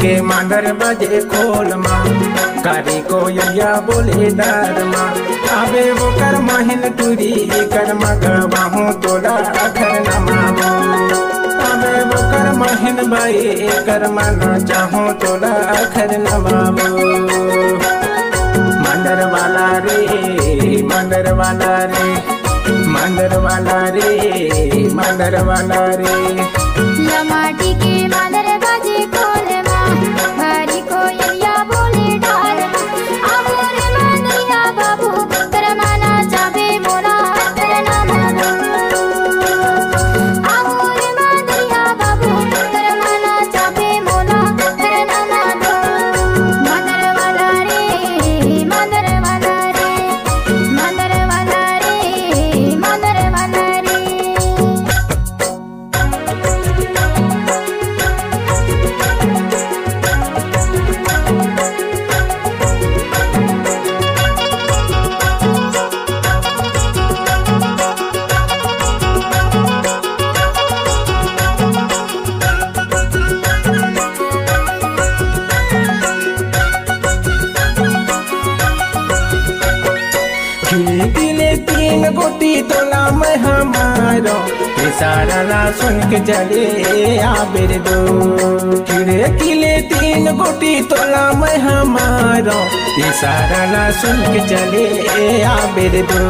के मांदर बजे खोल माँ कारी कोयलिया बोले डर माँ आबे वो कर महिन टूरी कर मगवाहू तोला घर नमावो आबे वो कर महिन भाई कर मना चाहूँ तोला घर नमावो मंदर वाला रे मंदर वाला रे मंदर वाला रे मंदर वाला रे लमाटी के मादर बाजे खोल माँ हरी कोयलिया बोले डाल आवो रे मादरिया बाबू करमाना चाबे मोरा करना मानो आवो रे मादरिया बाबू करमाना चाबे मोरा करना मानो मंदर वाला रे मंदर वाला रे मंदर वाला रे मंदर वाला रे खिले तीन गोटी तोला में हमारो सारा ला सुन के चले आबिर दो खिले किले तीन गोटी तोला में हमारो सारा ला सुन के चले आबिर दो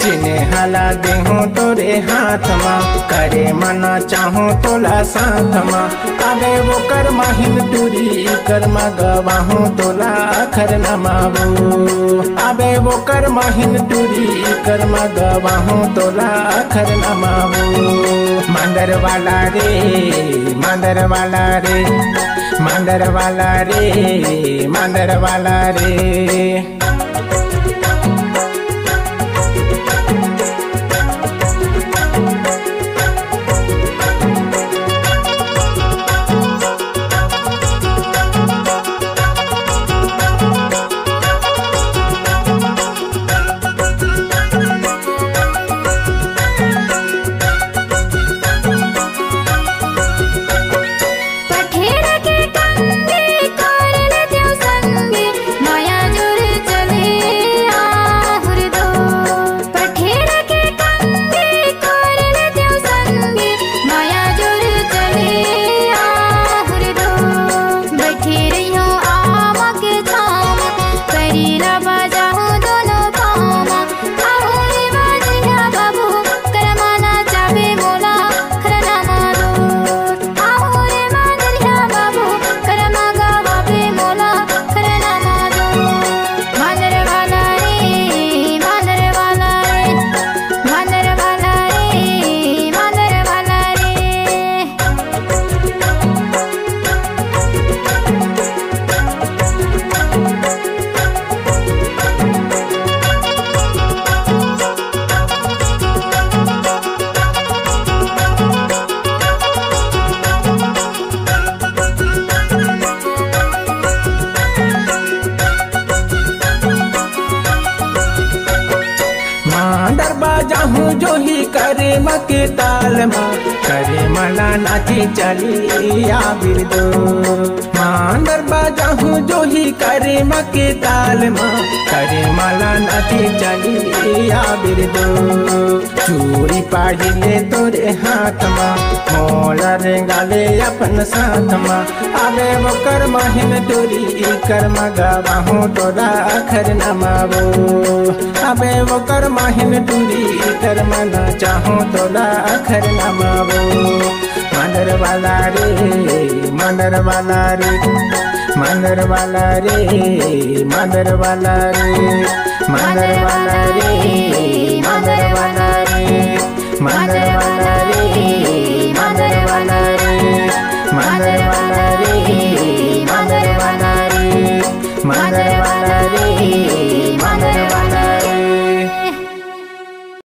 जिन्हें हाला देहूँ तोरे हाथ माँ करे मना चाहूँ तोला साथ माँ आगे वो कर महिन टूरी कर मगवाहूँ तोला खर नमावो आबे वो कर महिन टूरी कर मगवाहूँ तोला खर नमावो मंदर वाला रे मंदर वाला रे मंदर वाला रे मंदर वाला रे जाहूँ जो ही करे मके ताल माँ करे मला नाची चली आबिर दो मांदर बाजाहूँ जो ही करे मके ताल माँ करे मला नाची चली आबिर दो चूड़ी पाहिले तोरे हाथ माँ मोला रेंगाले अपन साथ माँ आबे वो कर महिन टोरी कर मगवाहूँ तोरा खर नमावो आबे वो कर महिन टूरी कर मना चाहूँ तोला खर नमावो मंदर वाला रे मंदर वाला रे मंदर वाला रे मंदर वाला रे मंदर वाला रे मंदर वाला रे मंदर वाला